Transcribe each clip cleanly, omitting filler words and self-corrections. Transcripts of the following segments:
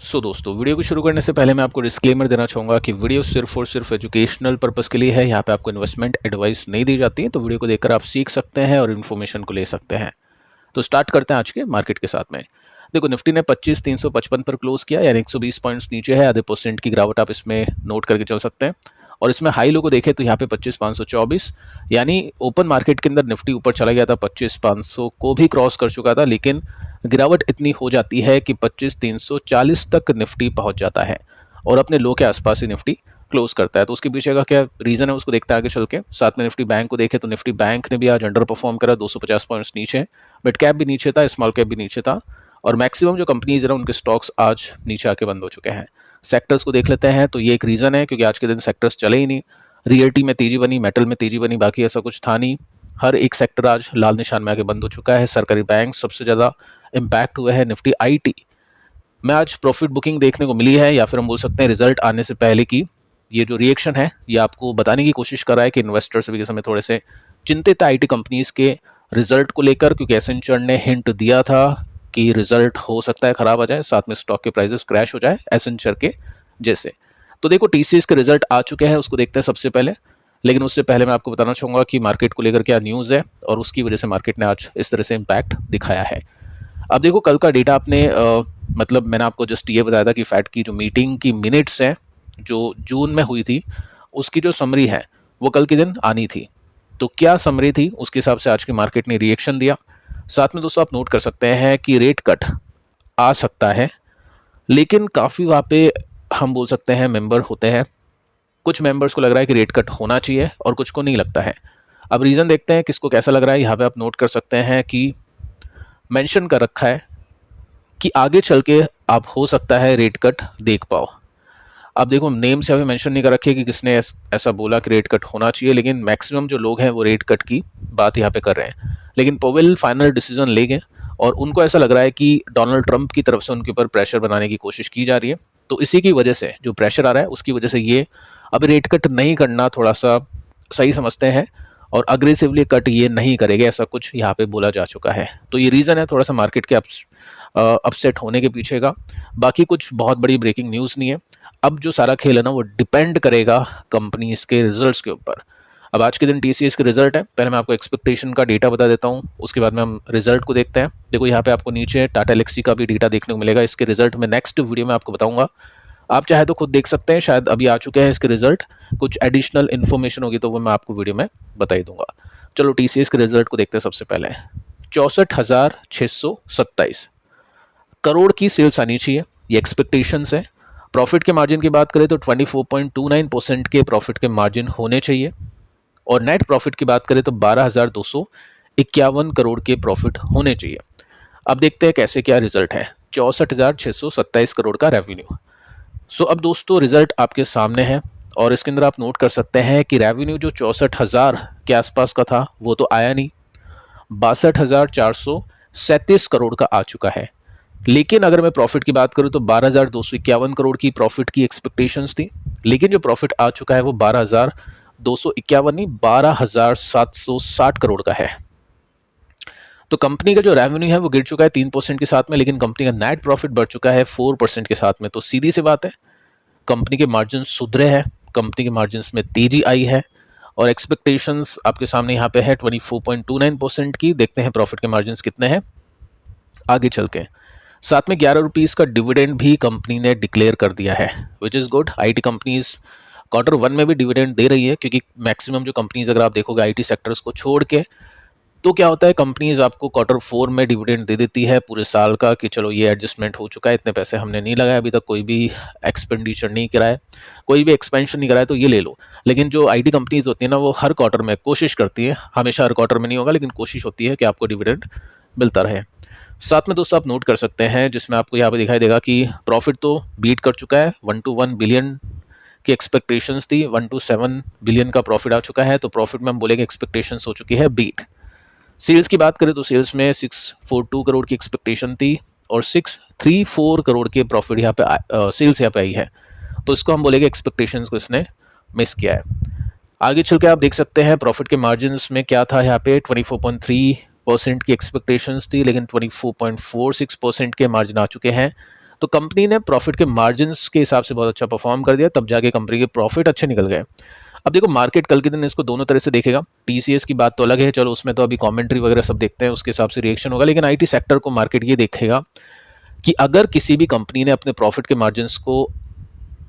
दोस्तों, वीडियो को शुरू करने से पहले मैं आपको डिस्क्लेमर देना चाहूँगा कि वीडियो सिर्फ और सिर्फ एजुकेशनल पर्पस के लिए है। यहाँ पे आपको इन्वेस्टमेंट एडवाइस नहीं दी जाती है, तो वीडियो को देखकर आप सीख सकते हैं और इन्फॉर्मेशन को ले सकते हैं। तो स्टार्ट करते हैं आज के मार्केट के साथ में। देखो, निफ्टी ने 25,355 पर क्लोज किया, यानी 120 पॉइंट्स नीचे है। आधे % की गिरावट आप इसमें नोट करके चल सकते हैं। और इसमें हाई लो को देखें तो यहाँ पे 25,524, यानी ओपन मार्केट के अंदर निफ्टी ऊपर चला गया था, 25,500 को भी क्रॉस कर चुका था, लेकिन गिरावट इतनी हो जाती है कि 25,340 तक निफ्टी पहुंच जाता है और अपने लो के आसपास ही निफ्टी क्लोज करता है। तो उसके पीछे का क्या रीज़न है उसको देखते हैं आगे चल के। साथ में निफ्टी बैंक को देखें तो निफ्टी बैंक ने भी आज अंडर परफॉर्म करा, 250 पॉइंट्स नीचे। मिड कैप भी नीचे था, स्मॉल कैप भी नीचे था, और मैक्सिमम जो कंपनीज है उनके स्टॉक्स आज नीचे आके बंद हो चुके हैं। सेक्टर्स को देख लेते हैं तो ये एक रीज़न है, क्योंकि आज के दिन सेक्टर्स चले ही नहीं। रियल्टी में तेजी बनी, मेटल में तेजी बनी, बाकी ऐसा कुछ था नहीं। हर एक सेक्टर आज लाल निशान में आके बंद हो चुका है। सरकारी बैंक सबसे ज़्यादा इम्पैक्ट हुआ है। निफ्टी आईटी में आज प्रॉफिट बुकिंग देखने को मिली है, या फिर हम बोल सकते हैं रिजल्ट आने से पहले की ये जो रिएक्शन है ये आपको बताने की कोशिश कर रहा है कि इन्वेस्टर्स भी इस समय थोड़े से चिंतित है आईटी कंपनीज के रिजल्ट को लेकर, क्योंकि एसेंचर ने हिंट दिया था कि रिजल्ट हो सकता है खराब आ जाए, साथ में स्टॉक के प्राइसेस क्रैश हो जाए एसेंचर के जैसे। तो देखो, टीसीएस के रिजल्ट आ चुके हैं, उसको देखते हैं सबसे पहले। लेकिन उससे पहले मैं आपको बताना चाहूँगा कि मार्केट को लेकर क्या न्यूज़ है और उसकी वजह से मार्केट ने आज इस तरह से इम्पैक्ट दिखाया है। अब देखो, कल का डेटा आपने मतलब मैंने आपको जस्ट ये बताया था कि फैट की जो मीटिंग की मिनट्स हैं जो जून में हुई थी, उसकी जो समरी है वो कल के दिन आनी थी। तो क्या समरी थी, उसके हिसाब से आज की मार्केट ने रिएक्शन दिया। साथ में दोस्तों आप नोट कर सकते हैं कि रेट कट आ सकता है, लेकिन काफ़ी वहाँ पे हम बोल सकते हैं मेंबर होते हैं। कुछ मेंबर्स को लग रहा है कि रेट कट होना चाहिए और कुछ को नहीं लगता है। अब रीज़न देखते हैं किसको कैसा लग रहा है। यहाँ पे आप नोट कर सकते हैं कि मेंशन कर रखा है कि आगे चल के आप हो सकता है रेट कट देख पाओ। अब देखो, नेम से अभी मेंशन नहीं कर रखी है कि किसने ऐसा बोला कि रेट कट होना चाहिए, लेकिन मैक्सिमम जो लोग हैं वो रेट कट की बात यहाँ पे कर रहे हैं। लेकिन पोवेल फाइनल डिसीजन लेंगे और उनको ऐसा लग रहा है कि डोनाल्ड ट्रंप की तरफ से उनके ऊपर प्रेशर बनाने की कोशिश की जा रही है। तो इसी की वजह से जो प्रेशर आ रहा है उसकी वजह से ये अभी रेट कट नहीं करना थोड़ा सा सही समझते हैं और अग्रेसिवली कट ये नहीं करेंगे, ऐसा कुछ यहाँ पे बोला जा चुका है। तो ये रीज़न है थोड़ा सा मार्केट के अपसेट होने के पीछे का। बाकी कुछ बहुत बड़ी ब्रेकिंग न्यूज़ नहीं है। अब जो सारा खेल है ना वो डिपेंड करेगा कंपनीज के रिजल्ट्स के ऊपर। अब आज के दिन टीसीएस के रिजल्ट है, पहले मैं आपको एक्सपेक्टेशन का डेटा बता देता हूँ, उसके बाद में हम रिजल्ट को देखते हैं। देखो, यहाँ पे आपको नीचे टाटा एलेक्सी का भी डेटा देखने को मिलेगा। इसके रिजल्ट में नेक्स्ट वीडियो में आपको बताऊंगा, आप चाहे तो खुद देख सकते हैं, शायद अभी आ चुके हैं इसके रिजल्ट। कुछ एडिशनल इन्फॉर्मेशन होगी तो वो मैं आपको वीडियो में बता ही दूंगा। चलो टीसीएस के रिजल्ट को देखते हैं। सबसे पहले 64,627 करोड़ की सेल्स आनी चाहिए, ये एक्सपेक्टेशंस है। प्रॉफिट के मार्जिन की बात करें तो 24.29% के प्रॉफिट के मार्जिन होने चाहिए, और नेट प्रॉफिट की बात करें तो 12,251 करोड़ के प्रॉफिट होने चाहिए। अब देखते हैं कैसे क्या रिजल्ट है। 64,627 करोड़ का रेवेन्यू। अब दोस्तों रिजल्ट आपके सामने है, और इसके अंदर आप नोट कर सकते हैं कि रेवेन्यू जो 64,000 के आसपास का था वो तो आया नहीं, 62,437 करोड़ का आ चुका है। लेकिन अगर मैं प्रॉफिट की बात करूं तो 12,251 करोड़ की प्रॉफिट की एक्सपेक्टेशंस थी, लेकिन जो प्रॉफिट आ चुका है वो 12,251 नहीं, 12,760 करोड़ का है। तो कंपनी का जो रेवेन्यू है वो गिर चुका है 3% के साथ में, लेकिन कंपनी का नेट प्रॉफिट बढ़ चुका है 4% के साथ में। तो सीधी सी बात है, कंपनी के मार्जिन सुधरे हैं, कंपनी के मार्जिन में तेजी आई है, और एक्सपेक्टेशंस आपके सामने यहाँ पे है 24.29% की। देखते हैं प्रॉफिट के मार्जिन कितने हैं आगे चल के। साथ में 11 रुपीज़ का डिविडेंड भी कंपनी ने डिक्लेयर कर दिया है, which is good. IT companies Q1 में भी डिविडेंड दे रही है, क्योंकि मैक्सिमम जो कंपनीज अगर आप देखोगे आईटी सेक्टर्स को छोड़ के, तो क्या होता है कंपनीज आपको Q4 में डिविडेंड दे देती है पूरे साल का, कि चलो ये एडजस्टमेंट हो चुका है, इतने पैसे हमने नहीं लगाए अभी तक, कोई भी एक्सपेंडिचर नहीं कराया, कोई भी एक्सपेंशन नहीं कराया, तो ये ले लो। लेकिन जो आईटी कंपनीज होती है ना, वो हर क्वार्टर में कोशिश करती है, हमेशा हर क्वार्टर में नहीं होगा लेकिन कोशिश होती है कि आपको डिविडेंड मिलता रहे। साथ में दोस्तों आप नोट कर सकते हैं, जिसमें आपको यहाँ पे दिखाई देगा कि प्रॉफिट तो बीट कर चुका है, 1 बिलियन की एक्सपेक्टेशंस थी, 1 बिलियन का प्रॉफिट आ चुका है। तो प्रॉफिट में हम बोलेंगे एक्सपेक्टेशंस हो चुकी है बीट। सेल्स की बात करें तो सेल्स में 642 करोड़ की एक्सपेक्टेशन थी, और 634 करोड़ के प्रॉफिट यहाँ पे सेल्स यहाँ पे आई है। तो इसको हम बोलेंगे एक्सपेक्टेशंस को इसने मिस किया है। आगे चल के आप देख सकते हैं प्रॉफिट के मार्जिन में क्या था, यहाँ पे 24.3% की एक्सपेक्टेशंस थी, लेकिन 24.46% के मार्जिन आ चुके हैं। तो कंपनी ने प्रॉफिट के मार्जिन्स के हिसाब से बहुत अच्छा परफॉर्म कर दिया, तब जाके कंपनी के प्रॉफिट अच्छे निकल गए। अब देखो मार्केट कल के दिन इसको दोनों तरह से देखेगा। टीसीएस की बात तो अलग है, चलो उसमें तो अभी कमेंट्री वगैरह सब देखते हैं, उसके हिसाब से रिएक्शन होगा। लेकिन आईटी सेक्टर को मार्केट ये देखेगा कि अगर किसी भी कंपनी ने अपने प्रॉफिट के मार्जिन्स को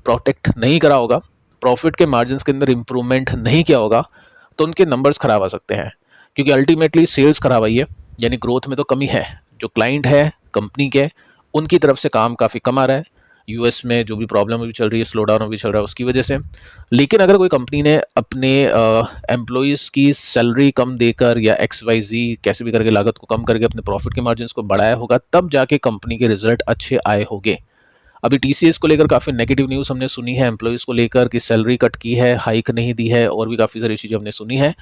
प्रोटेक्ट नहीं करा होगा, प्रॉफिट के मार्जिन्स के अंदर इंप्रूवमेंट नहीं किया होगा, तो उनके नंबर्स खराब आ सकते हैं। क्योंकि अल्टीमेटली सेल्स खराब आई है, यानी ग्रोथ में तो कमी है। जो क्लाइंट है कंपनी के, उनकी तरफ से काम काफ़ी कम आ रहा है। यूएस में जो भी प्रॉब्लम अभी चल रही है, स्लो डाउन अभी चल रहा है, उसकी वजह से। लेकिन अगर कोई कंपनी ने अपने एम्प्लॉयज़ की सैलरी कम देकर या XYZ कैसे भी करके लागत को कम करके अपने प्रॉफिट के मार्जिन्स को बढ़ाया होगा, तब जाके कंपनी के रिजल्ट अच्छे आए होंगे। अभी टीसीएस को लेकर काफ़ी नेगेटिव न्यूज़ हमने सुनी है, एम्प्लॉयज़ को लेकर कि सैलरी कट की है, हाइक नहीं दी है, और भी काफ़ी सारी चीज़ें हमने सुनी है।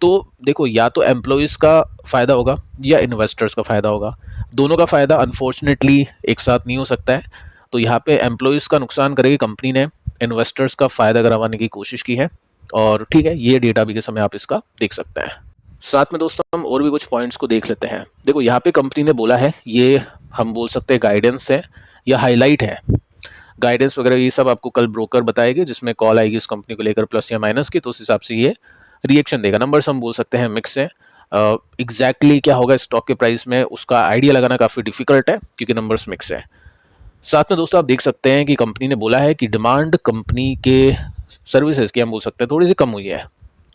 तो देखो, या तो एम्प्लॉयज़ का फ़ायदा होगा या इन्वेस्टर्स का फ़ायदा होगा। दोनों का फ़ायदा अनफॉर्चुनेटली एक साथ नहीं हो सकता है। तो यहाँ पे एम्प्लॉयज़ का नुकसान करेगी कंपनी ने, इन्वेस्टर्स का फ़ायदा करवाने की कोशिश की है। और ठीक है, ये डेटा भी के समय आप इसका देख सकते हैं। साथ में दोस्तों हम और भी कुछ पॉइंट्स को देख लेते हैं। देखो यहाँ पे कंपनी ने बोला है, ये हम बोल सकते हैं गाइडेंस है या हाईलाइट है। गाइडेंस वगैरह ये सब आपको कल ब्रोकर बताएगी, जिसमें कॉल आएगी इस कंपनी को लेकर प्लस या माइनस की, तो उस हिसाब से ये रिएक्शन देगा। नंबर्स हम बोल सकते हैं मिक्स है। एग्जैक्टली क्या होगा स्टॉक के प्राइस में, उसका आइडिया लगाना काफ़ी डिफिकल्ट है क्योंकि नंबर्स मिक्स है। साथ में दोस्तों आप देख सकते हैं कि कंपनी ने बोला है कि डिमांड कंपनी के सर्विसेज की हम बोल सकते हैं थोड़ी सी कम हुई है।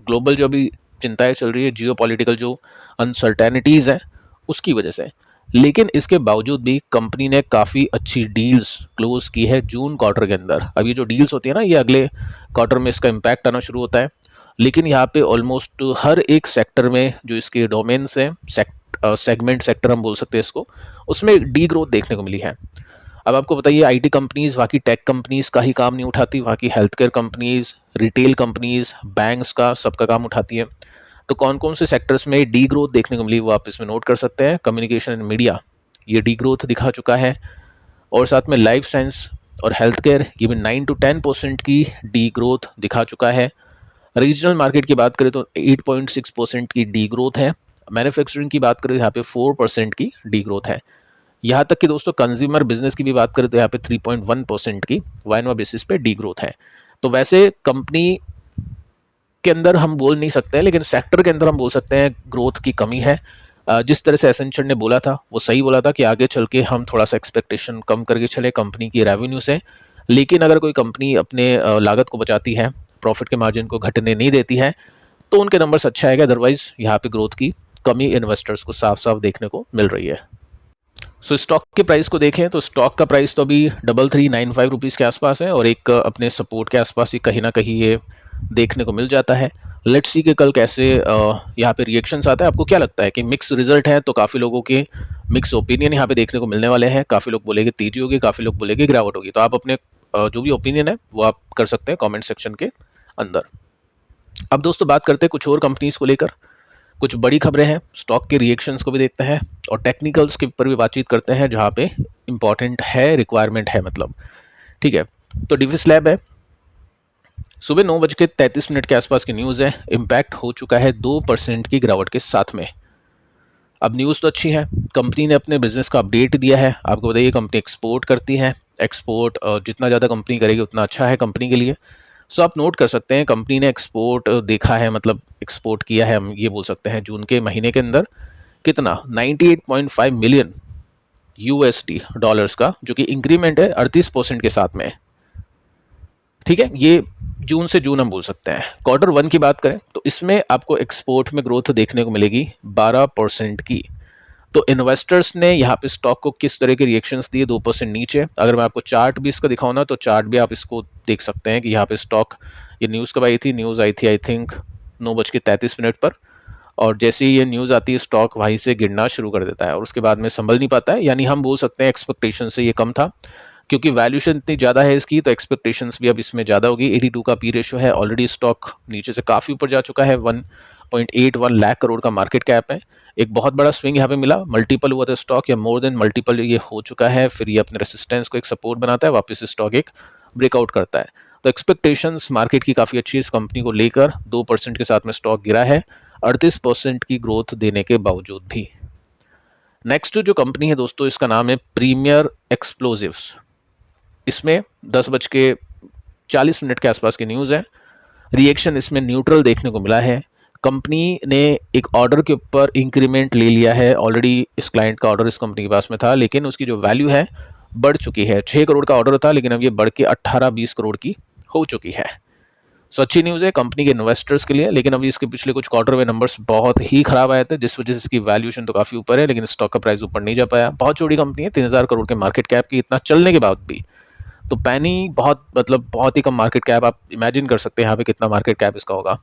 ग्लोबल जो अभी चिंताएं चल रही है, जियो पॉलिटिकल जो अनसर्टेनिटीज़ हैं, उसकी वजह से। लेकिन इसके बावजूद भी कंपनी ने काफ़ी अच्छी डील्स क्लोज की है जून क्वार्टर के अंदर। अब ये जो डील्स होती है ना, ये अगले क्वार्टर में इसका इम्पैक्ट आना शुरू होता है। लेकिन यहाँ पे ऑलमोस्ट हर एक सेक्टर में जो इसके डोमेन्स हैं, सेगमेंट सेक्टर हम बोल सकते हैं इसको, उसमें डी ग्रोथ देखने को मिली है। अब आपको बताइए, आईटी कंपनीज बाकी टेक कंपनीज का ही काम नहीं उठाती, बाकी health care companies, retail companies, banks का सबका काम उठाती है। तो कौन कौन से सेक्टर्स में डी ग्रोथ देखने को मिली वो आप इसमें नोट कर सकते हैं। कम्युनिकेशन एंड मीडिया ये डी ग्रोथ दिखा चुका है, और साथ में लाइफ साइंस और हेल्थ केयर ये भी 9 to 10% की डी ग्रोथ दिखा चुका है। रीजनल मार्केट की बात करें तो 8.6% की डी ग्रोथ है। मैन्युफैक्चरिंग की बात करें यहाँ पे 4% की डी ग्रोथ है। यहाँ तक कि दोस्तों कंज्यूमर बिजनेस की भी बात करें तो यहाँ पे 3.1% की वाइनवा बेसिस पे डी ग्रोथ है। तो वैसे कंपनी के अंदर हम बोल नहीं सकते हैं, लेकिन सेक्टर के अंदर हम बोल सकते हैं ग्रोथ की कमी है। जिस तरह से एसेंचर ने बोला था वो सही बोला था कि आगे चल के हम थोड़ा सा एक्सपेक्टेशन कम करके चले कंपनी की रेवेन्यू से। लेकिन अगर कोई कंपनी अपने लागत को बचाती है, प्रॉफिट के मार्जिन को घटने नहीं देती है, तो उनके नंबर्स अच्छा आएगा। अदरवाइज यहाँ पे ग्रोथ की कमी इन्वेस्टर्स को साफ साफ देखने को मिल रही है। सो स्टॉक के प्राइस को देखें तो स्टॉक का प्राइस तो अभी 3395 रुपीज़ के आसपास है, और एक अपने सपोर्ट के आसपास ही कहीं ना कहीं ये देखने को मिल जाता है। लेट्स सी कि कल कैसे यहाँ पे रिएक्शंस आता है। आपको क्या लगता है कि मिक्स रिजल्ट है, तो काफ़ी लोगों के मिक्स ओपिनियन यहाँ पे देखने को मिलने वाले हैं। काफ़ी लोग बोलेंगे तेजी होगी, काफ़ी लोग बोलेंगे गिरावट होगी। तो आप अपने जो भी ओपिनियन है वो आप कर सकते हैं कमेंट सेक्शन के अंदर। अब दोस्तों बात करते हैं कुछ और कंपनीज को लेकर। कुछ बड़ी खबरें हैं, स्टॉक के रिएक्शंस को भी देखते हैं, और टेक्निकल्स के ऊपर भी बातचीत करते हैं जहाँ पे इंपॉर्टेंट है, रिक्वायरमेंट है मतलब। ठीक है, तो डिविस लैब है, सुबह 9:33 के आसपास की न्यूज़ है। इम्पैक्ट हो चुका है 2% की गिरावट के साथ में। अब न्यूज़ तो अच्छी है, कंपनी ने अपने बिजनेस का अपडेट दिया है। आपको बताइए कंपनी एक्सपोर्ट करती है, एक्सपोर्ट जितना ज़्यादा कंपनी करेगी उतना अच्छा है कंपनी के लिए। सो आप नोट कर सकते हैं कंपनी ने एक्सपोर्ट देखा है, मतलब एक्सपोर्ट किया है, हम ये बोल सकते हैं जून के महीने के अंदर कितना 98.5 मिलियन USD डॉलर्स का, जो कि इंक्रीमेंट है 38% के साथ में। ठीक है, ये जून से जून हम बोल सकते हैं। क्वार्टर 1 की बात करें तो इसमें आपको एक्सपोर्ट में ग्रोथ देखने को मिलेगी 12% की। तो इन्वेस्टर्स ने यहाँ पे स्टॉक को किस तरह के रिएक्शंस दिए, 2% नीचे। अगर मैं आपको चार्ट भी इसका दिखाऊँ ना, तो चार्ट भी आप इसको देख सकते हैं कि यहाँ पे स्टॉक, ये न्यूज़ कब आई थी, न्यूज़ आई थी आई थिंक 9:33 पर, और जैसे ही ये न्यूज़ आती है स्टॉक वहीं से गिरना शुरू कर देता है और उसके बाद में संभल नहीं पाता है। यानी हम बोल सकते हैं एक्सपेक्टेशन से ये कम था, क्योंकि वैल्यूशन इतनी ज़्यादा है इसकी, तो एक्सपेक्टेशंस भी अब इसमें ज़्यादा होगी। 82 का पी रेशो है, ऑलरेडी स्टॉक नीचे से काफ़ी ऊपर जा चुका है, 1.81 लाख करोड़ का मार्केट कैप है। एक बहुत बड़ा स्विंग यहाँ पे मिला, मल्टीपल हुआ था स्टॉक, या मोर देन मल्टीपल ये हो चुका है। फिर ये अपने रेसिस्टेंस को एक सपोर्ट बनाता है, वापस स्टॉक एक ब्रेकआउट करता है। तो एक्सपेक्टेशंस मार्केट की काफ़ी अच्छी है इस कंपनी को लेकर। 2% के साथ में स्टॉक गिरा है 38% की ग्रोथ देने के बावजूद भी। नेक्स्ट जो कंपनी है दोस्तों, इसका नाम है प्रीमियर एक्सप्लोजिव्स। इसमें 10:40 के आसपास की न्यूज़ है। रिएक्शन इसमें न्यूट्रल देखने को मिला है। कंपनी ने एक ऑर्डर के ऊपर इंक्रीमेंट ले लिया है। ऑलरेडी इस क्लाइंट का ऑर्डर इस कंपनी के पास में था, लेकिन उसकी जो वैल्यू है बढ़ चुकी है। 6 करोड़ का ऑर्डर था, लेकिन अब ये बढ़ के 18-20 करोड़ की हो चुकी है। सो अच्छी न्यूज़ है कंपनी के इन्वेस्टर्स के लिए। लेकिन अभी इसके पिछले कुछ क्वार्टर में नंबर्स बहुत ही खराब आए थे, जिस वजह से इसकी वैल्यूएशन तो काफ़ी ऊपर है, लेकिन स्टॉक का प्राइस ऊपर नहीं जा पाया। बहुत छोटी कंपनी है, 3000 करोड़ के मार्केट कैप की, इतना चलने के बाद भी। तो पैनी बहुत मतलब बहुत ही कम मार्केट कैप, आप इमेजिन कर सकते हैं यहाँ पे कितना मार्केट कैप इसका होगा।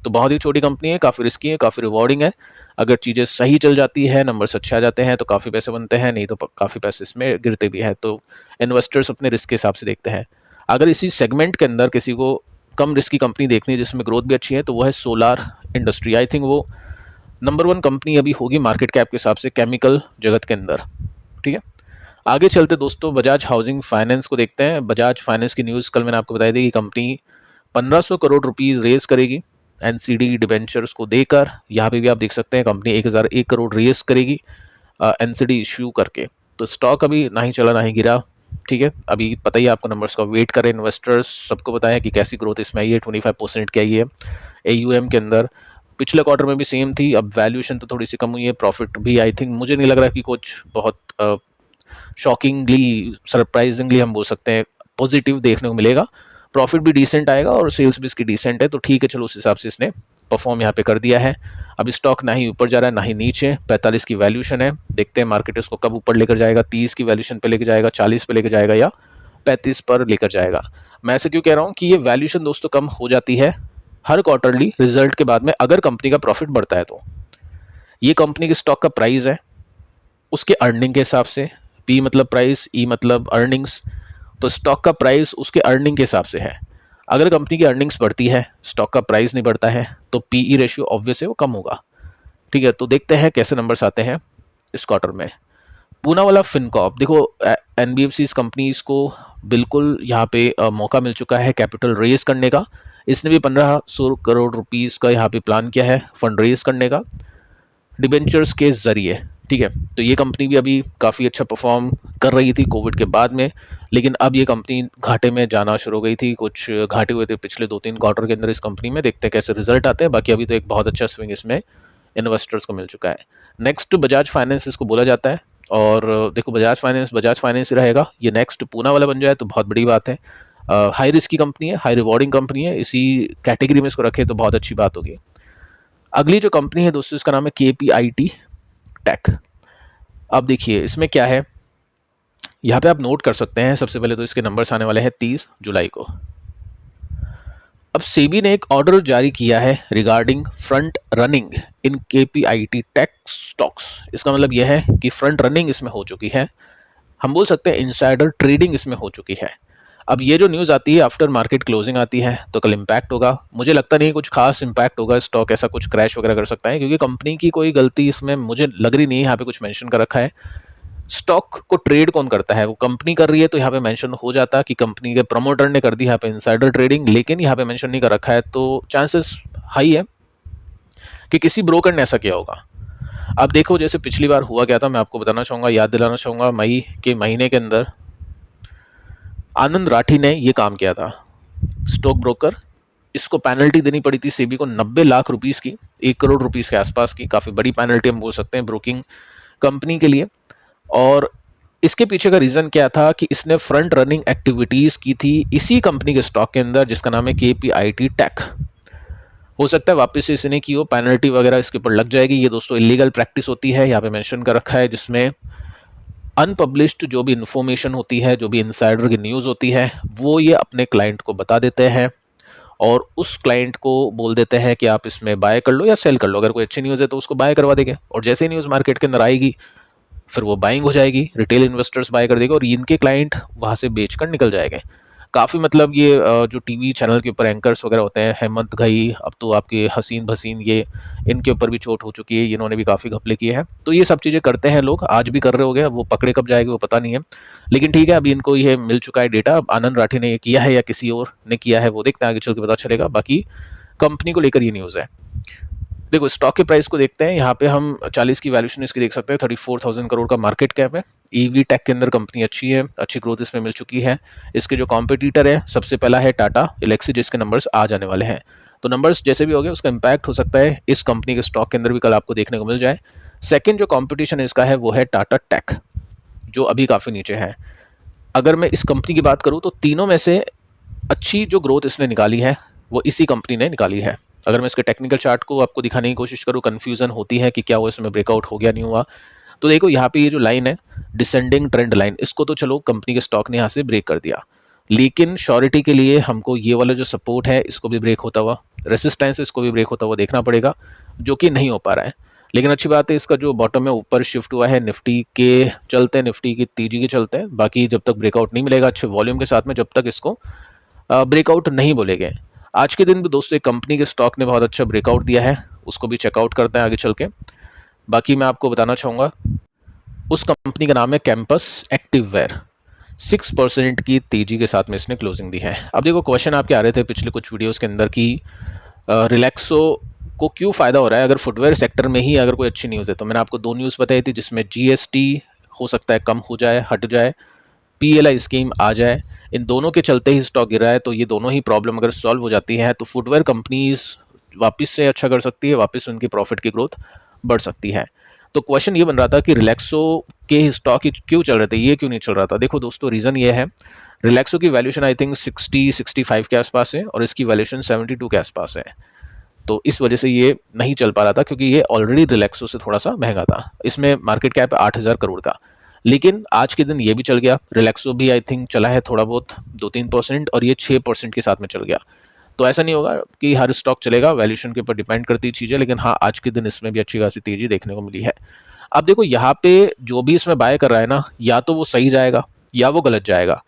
तो बहुत ही छोटी कंपनी है, काफ़ी रिस्की है, काफ़ी रिवॉर्डिंग है। अगर चीज़ें सही चल जाती है, नंबर्स अच्छे आ जाते हैं, तो काफ़ी पैसे बनते हैं, नहीं तो काफ़ी पैसे इसमें गिरते भी हैं। तो इन्वेस्टर्स अपने रिस्क के हिसाब से देखते हैं। अगर इसी सेगमेंट के अंदर किसी को कम रिस्की कंपनी देखनी है जिसमें ग्रोथ भी अच्छी है, तो वो है सोलार इंडस्ट्री। आई थिंक वो नंबर 1 कंपनी अभी होगी मार्केट कैप के हिसाब से केमिकल जगत के अंदर। ठीक है, आगे चलते दोस्तों बजाज हाउसिंग फाइनेंस को देखते हैं। बजाज फाइनेंस की न्यूज़ कल मैंने आपको बताई थी कि कंपनी 1500 करोड़ रुपीस रेस करेगी एनसीडी डिबेंचर्स को देकर। यहाँ पे भी आप देख सकते हैं कंपनी 1001 करोड़ रेस करेगी एनसीडी इश्यू करके। तो स्टॉक अभी ना ही चला ना ही गिरा। ठीक है, अभी पता ही आपको, नंबर्स का वेट करें इन्वेस्टर्स, सबको बताया कि कैसी ग्रोथ इसमें आई है। 25% की आई है AUM के अंदर। पिछले क्वार्टर में भी सेम थी। अब वैल्यूएशन तो थोड़ी सी कम हुई है, प्रॉफिट भी आई थिंक मुझे नहीं लग रहा कि कुछ बहुत शॉकिंगली, सरप्राइजिंगली हम बोल सकते हैं पॉजिटिव देखने को मिलेगा। प्रॉफिट भी डिसेंट आएगा और सेल्स भी इसकी डिसेंट है, तो ठीक है, चलो उस हिसाब से इसने परफॉर्म यहाँ पे कर दिया है। अभी स्टॉक ना ही ऊपर जा रहा है ना ही नीचे। 45 की वैल्यूएशन है, देखते हैं मार्केट इसको कब ऊपर लेकर जाएगा। 30 की वैल्यूएशन पे लेकर जाएगा, 40 पे लेकर जाएगा, या 35 पर लेकर जाएगा। मैं ऐसे क्यों कह रहा हूँ कि ये वैल्यूएशन दोस्तों कम हो जाती है हर क्वार्टरली रिजल्ट के बाद में, अगर कंपनी का प्रॉफिट बढ़ता है तो। ये कंपनी के स्टॉक का प्राइस है, उसके अर्निंग के हिसाब से। पी मतलब प्राइस, ई मतलब अर्निंग्स। तो स्टॉक का प्राइस उसके अर्निंग के हिसाब से है। अगर कंपनी की अर्निंग्स बढ़ती है, स्टॉक का प्राइस नहीं बढ़ता है, तो पीई रेशियो ऑब्वियस है वो कम होगा। ठीक है, तो देखते हैं कैसे नंबर्स आते हैं इस क्वार्टर में। पूनावाला फिनकॉर्प, देखो एनबीएफसी इस कंपनीज को बिल्कुल यहाँ पे मौका मिल चुका है कैपिटल रेज करने का। इसने भी 1500 करोड़ रुपीस का यहाँ पे प्लान किया है फंड रेज करने का डिबेंचर्स के जरिए। ठीक है, तो ये कंपनी भी अभी काफ़ी अच्छा परफॉर्म कर रही थी कोविड के बाद में, लेकिन अब ये कंपनी घाटे में जाना शुरू हो गई थी। कुछ घाटे हुए थे पिछले 2-3 क्वार्टर के अंदर इस कंपनी में। देखते हैं कैसे रिजल्ट आते हैं। बाकी अभी तो एक बहुत अच्छा स्विंग इसमें इन्वेस्टर्स को मिल चुका है। नेक्स्ट बजाज फाइनेंस इसको बोला जाता है, और देखो बजाज फाइनेंस ही रहेगा। ये नेक्स्ट पूना वाला बन जाए तो बहुत बड़ी बात है। हाई रिस्क की कंपनी है, हाई रिवॉर्डिंग कंपनी है, इसी कैटेगरी में इसको रखे तो बहुत अच्छी बात होगी। अगली जो कंपनी है दोस्तों, इसका नाम है KPIT टेक। अब देखिए इसमें क्या है, यहाँ पे आप नोट कर सकते हैं। सबसे पहले तो इसके नंबर्स आने वाले हैं 30 जुलाई को। अब सेबी ने एक ऑर्डर जारी किया है regarding front running in KPIT tech stocks. इसका मतलब यह है कि फ्रंट रनिंग इसमें हो चुकी है, हम बोल सकते हैं इनसाइडर ट्रेडिंग इसमें हो चुकी है। अब ये जो न्यूज़ आती है आफ्टर मार्केट क्लोजिंग आती है, तो कल इम्पैक्ट होगा। मुझे लगता नहीं कुछ खास इम्पैक्ट होगा, स्टॉक ऐसा कुछ क्रैश वगैरह कर सकता है, क्योंकि कंपनी की कोई गलती इसमें मुझे लग रही नहीं है। यहाँ पे कुछ मेंशन कर रखा है। स्टॉक को ट्रेड कौन करता है, वो कंपनी कर रही है, तो यहाँ पे मेंशन हो जाता कि कंपनी के प्रमोटर ने कर दी यहाँ पे इनसाइडर ट्रेडिंग, लेकिन यहाँ पे मेंशन नहीं कर रखा है, तो चांसेस हाई है कि किसी ब्रोकर ने ऐसा किया होगा। अब देखो जैसे पिछली बार हुआ क्या था, मैं आपको बताना चाहूँगा, याद दिलाना चाहूँगा। मई के महीने के अंदर आनंद राठी ने ये काम किया था, स्टॉक ब्रोकर। इसको पेनल्टी देनी पड़ी थी सेबी को 90 लाख रुपीस की, 1 करोड़ रुपीस के आसपास की। काफ़ी बड़ी पेनल्टी हम बोल सकते हैं ब्रोकिंग कंपनी के लिए। और इसके पीछे का रीज़न क्या था कि इसने फ्रंट रनिंग एक्टिविटीज़ की थी इसी कंपनी के स्टॉक के अंदर, जिसका नाम है KPIT टेक। हो सकता है वापस से इसने की हो, पेनल्टी वगैरह इसके ऊपर लग जाएगी। ये दोस्तों इलीगल प्रैक्टिस होती है, यहाँ पे मेंशन कर रखा है, जिसमें अनपब्लिश्ड जो भी इन्फॉर्मेशन होती है, जो भी इनसाइडर की न्यूज़ होती है, वो ये अपने क्लाइंट को बता देते हैं और उस क्लाइंट को बोल देते हैं कि आप इसमें बाय कर लो या सेल कर लो। अगर कोई अच्छी न्यूज़ है तो उसको बाय करवा देंगे, और जैसे ही न्यूज़ मार्केट के अंदर आएगी फिर वो बाइंग हो जाएगी, रिटेल इन्वेस्टर्स बाय कर देंगे और इनके क्लाइंट वहाँ से बेचकर निकल जाएंगे। काफ़ी मतलब ये जो टीवी चैनल के ऊपर एंकर्स वगैरह होते हैं, हेमंत घई, अब तो आपके हसीन भसीन, ये इनके ऊपर भी चोट हो चुकी है। इन्होंने भी काफ़ी घपले किए हैं। तो ये सब चीज़ें करते हैं लोग, आज भी कर रहे हो गए। वो पकड़े कब जाएंगे वो पता नहीं है, लेकिन ठीक है, अभी इनको ये मिल चुका है डेटा। अब आनंद राठी ने ये किया है या किसी और ने किया है वो देखते हैं, आगे चल के पता चलेगा। बाकी कंपनी को लेकर ये न्यूज़ है। देखो स्टॉक के प्राइस को देखते हैं, यहाँ पे हम 40 की वैल्यूएशन इसकी देख सकते हैं, 34,000 करोड़ का मार्केट कैप है। ईवी टेक के अंदर कंपनी अच्छी है, अच्छी ग्रोथ इसमें मिल चुकी है। इसके जो कॉम्पिटिटर है, सबसे पहला है टाटा एलेक्सी, जिसके नंबर्स आ जाने वाले हैं। तो नंबर्स जैसे भी हो गए, उसका इम्पैक्ट हो सकता है इस कंपनी के स्टॉक के अंदर भी कल आपको देखने को मिल जाए। सेकेंड जो कॉम्पिटिशन इसका है वो है टाटा टेक, जो अभी काफ़ी नीचे है। अगर मैं इस कंपनी की बात करूँ तो तीनों में से अच्छी जो ग्रोथ इसने निकाली है वो इसी कंपनी ने निकाली है। अगर मैं इसके टेक्निकल चार्ट को आपको दिखाने की कोशिश करूँ, कन्फ्यूज़न होती है कि क्या वो इसमें ब्रेकआउट हो गया नहीं हुआ, तो देखो यहाँ पे ये जो लाइन है डिसेंडिंग ट्रेंड लाइन, इसको तो चलो कंपनी के स्टॉक ने यहाँ से ब्रेक कर दिया, लेकिन श्योरिटी के लिए हमको ये वाला जो सपोर्ट है इसको भी ब्रेक होता हुआ, रेसिस्टेंस इसको भी ब्रेक होता हुआ देखना पड़ेगा, जो कि नहीं हो पा रहा है। लेकिन अच्छी बात है इसका जो बॉटम है ऊपर शिफ्ट हुआ है निफ्टी के चलते, निफ्टी की तेजी के चलते। बाकी जब तक ब्रेकआउट नहीं मिलेगा अच्छे वॉल्यूम के साथ में, जब तक इसको ब्रेकआउट नहीं बोलेंगे। आज के दिन भी दोस्तों एक कंपनी के स्टॉक ने बहुत अच्छा ब्रेकआउट दिया है, उसको भी चेकआउट करते हैं आगे चल के। बाकी मैं आपको बताना चाहूँगा, उस कंपनी का नाम है कैंपस एक्टिववेयर। 6% की तेजी के साथ में इसने क्लोजिंग दी है। अब देखो क्वेश्चन आपके आ रहे थे पिछले कुछ वीडियोस के अंदर कि रिलैक्सो को क्यों फ़ायदा हो रहा है अगर फुटवेयर सेक्टर में ही अगर कोई अच्छी न्यूज़ है। तो मैंने आपको 2 न्यूज़ बताई थी, जिसमें जीएसटी हो सकता है कम हो जाए, हट जाए, पीएलआई स्कीम आ जाए, इन दोनों के चलते ही स्टॉक गिरा है। तो ये दोनों ही प्रॉब्लम अगर सॉल्व हो जाती है तो फुटवेयर कंपनीज वापस से अच्छा कर सकती है, वापस उनकी प्रॉफिट की ग्रोथ बढ़ सकती है। तो क्वेश्चन ये बन रहा था कि रिलैक्सो के स्टॉक क्यों चल रहे थे, ये क्यों नहीं चल रहा था। देखो दोस्तों रीज़न ये है, रिलैक्सो की वैल्यूएशन आई थिंक 60-65 के आसपास है और इसकी वैल्यूएशन 72 के आसपास है। तो इस वजह से ये नहीं चल पा रहा था, क्योंकि ये ऑलरेडी रिलैक्सो से थोड़ा सा महंगा था। इसमें मार्केट कैप 8,000 करोड़ का, लेकिन आज के दिन ये भी चल गया। रिलैक्सो भी आई थिंक चला है थोड़ा बहुत 2-3% और ये 6% के साथ में चल गया। तो ऐसा नहीं होगा कि हर स्टॉक चलेगा, वैल्यूएशन के ऊपर डिपेंड करती चीज़ें, लेकिन हाँ आज के दिन इसमें भी अच्छी खासी तेजी देखने को मिली है। अब देखो यहाँ पे जो भी इसमें बाय कर रहा है ना, या तो वो सही जाएगा या वो गलत जाएगा।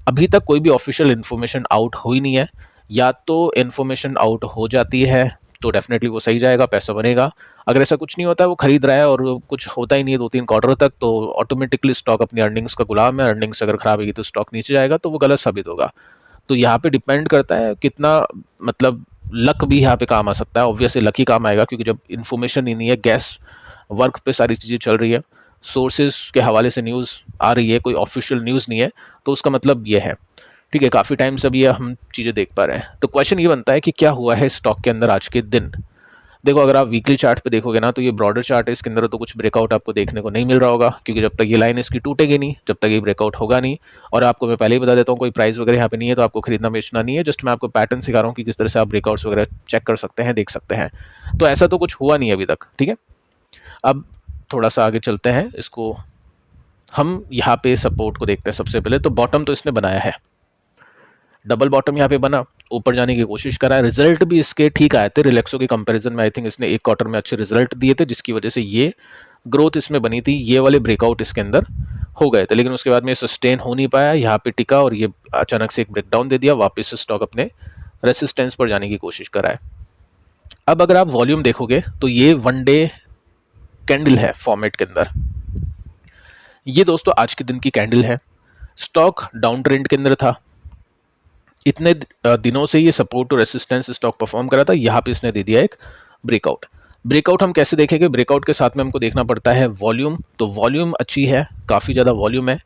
अभी तक कोई भी ऑफिशियल इन्फॉर्मेशन आउट हुई नहीं है। या तो इन्फॉर्मेशन आउट हो जाती है तो डेफिनेटली वो सही जाएगा, पैसा बनेगा। अगर ऐसा कुछ नहीं होता है, वो खरीद रहा है और कुछ होता ही नहीं है 2-3 क्वार्टर तक, तो ऑटोमेटिकली स्टॉक अपनी अर्निंग्स का गुलाम है। अर्निंग्स अगर खराब होगी तो स्टॉक नीचे जाएगा, तो वो गलत साबित होगा। तो यहाँ पे डिपेंड करता है कितना, मतलब लक भी यहाँ पे काम आ सकता है। ऑब्वियसली लक ही काम आएगा, क्योंकि जब इन्फॉर्मेशन ही नहीं है, गैस वर्क पे सारी चीज़ें चल रही है, सोर्सेज के हवाले से न्यूज़ आ रही है, कोई ऑफिशियल न्यूज़ नहीं है, तो उसका मतलब ये है। ठीक है, काफ़ी टाइम से अब ये हम चीज़ें देख पा रहे हैं। तो क्वेश्चन ये बनता है कि क्या हुआ है स्टॉक के अंदर आज के दिन। देखो अगर आप वीकली चार्ट पे देखोगे ना, तो ये ब्रॉडर चार्ट है, इसके अंदर तो कुछ ब्रेकआउट आपको देखने को नहीं मिल रहा होगा, क्योंकि जब तक ये लाइन इसकी टूटेगी नहीं, जब तक ये ब्रेकआउट होगा नहीं। और आपको मैं पहले ही बता देता हूँ, कोई प्राइस वगैरह यहाँ पे नहीं है, तो आपको खरीदना बेचना नहीं है। जस्ट मैं आपको पैटर्न सिखा रहा हूँ कि किस तरह से आप ब्रेकआउट्स वगैरह चेक कर सकते हैं, देख सकते हैं। तो ऐसा तो कुछ हुआ नहीं अभी तक, ठीक है। अब थोड़ा सा आगे चलते हैं, इसको हम यहाँ पे सपोर्ट को देखते हैं। सबसे पहले तो बॉटम तो इसने बनाया है, डबल बॉटम यहाँ पे बना, ऊपर जाने की कोशिश करा है। रिजल्ट भी इसके ठीक आए थे, रिलैक्सो के कंपैरिजन में आई थिंक इसने एक क्वार्टर में अच्छे रिजल्ट दिए थे, जिसकी वजह से ये ग्रोथ इसमें बनी थी। ये वाले ब्रेकआउट इसके अंदर हो गए थे, लेकिन उसके बाद में सस्टेन हो नहीं पाया, यहाँ पे टिका और ये अचानक से एक ब्रेकडाउन दे दिया, वापस से स्टॉक अपने रेसिस्टेंस पर जाने की कोशिश करा है। अब अगर आप वॉल्यूम देखोगे तो ये 1 डे कैंडल है फॉर्मेट के अंदर। ये दोस्तों आज के दिन की कैंडल है। स्टॉक डाउन ट्रेंड के अंदर था, इतने दिनों से ये सपोर्ट और रेसिस्टेंस स्टॉक परफॉर्म करा था। यहाँ पे इसने दे दिया एक ब्रेकआउट। ब्रेकआउट हम कैसे देखेंगे, ब्रेकआउट के साथ में हमको देखना पड़ता है वॉल्यूम। तो वॉल्यूम अच्छी है, काफ़ी ज़्यादा वॉल्यूम है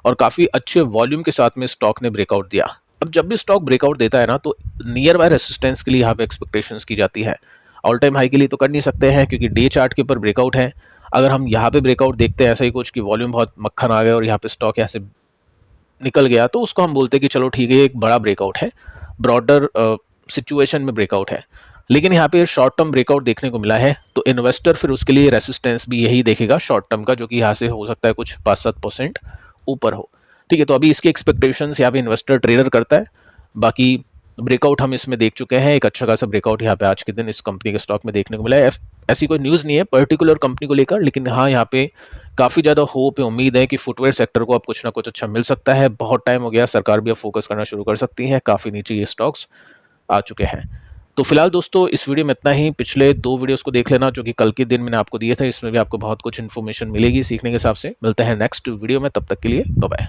और काफ़ी अच्छे वॉल्यूम के साथ में स्टॉक ने ब्रेकआउट दिया। अब जब भी स्टॉक ब्रेकआउट देता है ना, तो नियर बाय रेसिस्टेंस के लिए यहाँ पे एक्सपेक्टेशंस की जाती है। ऑल टाइम हाई के लिए तो कर नहीं सकते हैं, क्योंकि डे चार्ट के ऊपर ब्रेकआउट है। अगर हम यहाँ पे ब्रेकआउट देखते हैं ऐसा ही कुछ कि वॉल्यूम बहुत मक्खन आ गया और यहाँ पे स्टॉक यहाँ से निकल गया, तो उसको हम बोलते हैं कि चलो ठीक है, एक बड़ा ब्रेकआउट है, ब्रॉडर सिचुएशन में ब्रेकआउट है। लेकिन यहाँ पे शॉर्ट टर्म ब्रेकआउट देखने को मिला है, तो इन्वेस्टर फिर उसके लिए रेसिस्टेंस भी यही देखेगा शॉर्ट टर्म का, जो कि यहाँ से हो सकता है कुछ 5-7% ऊपर हो। ठीक है, तो अभी इसकी एक्सपेक्टेशंस यहाँ पे इन्वेस्टर ट्रेडर करता है। बाकी ब्रेकआउट हम इसमें देख चुके हैं, एक अच्छा खासा ब्रेकआउट यहाँ पे आज के दिन इस कंपनी के स्टॉक में देखने को मिला है। ऐसी कोई न्यूज़ नहीं है पर्टिकुलर कंपनी को लेकर, लेकिन हाँ यहाँ पे काफ़ी ज़्यादा होप है, उम्मीद है कि फुटवेयर सेक्टर को अब कुछ ना कुछ अच्छा मिल सकता है। बहुत टाइम हो गया, सरकार भी अब फोकस करना शुरू कर सकती है, काफ़ी नीचे ये स्टॉक्स आ चुके हैं। तो फिलहाल दोस्तों इस वीडियो में इतना ही। पिछले 2 वीडियोस को देख लेना, जो कि कल के दिन मैंने आपको दिए थे, इसमें भी आपको बहुत कुछ इन्फॉर्मेशन मिलेगी सीखने के हिसाब से। मिलते हैं नेक्स्ट वीडियो में, तब तक के लिए बाय बाय।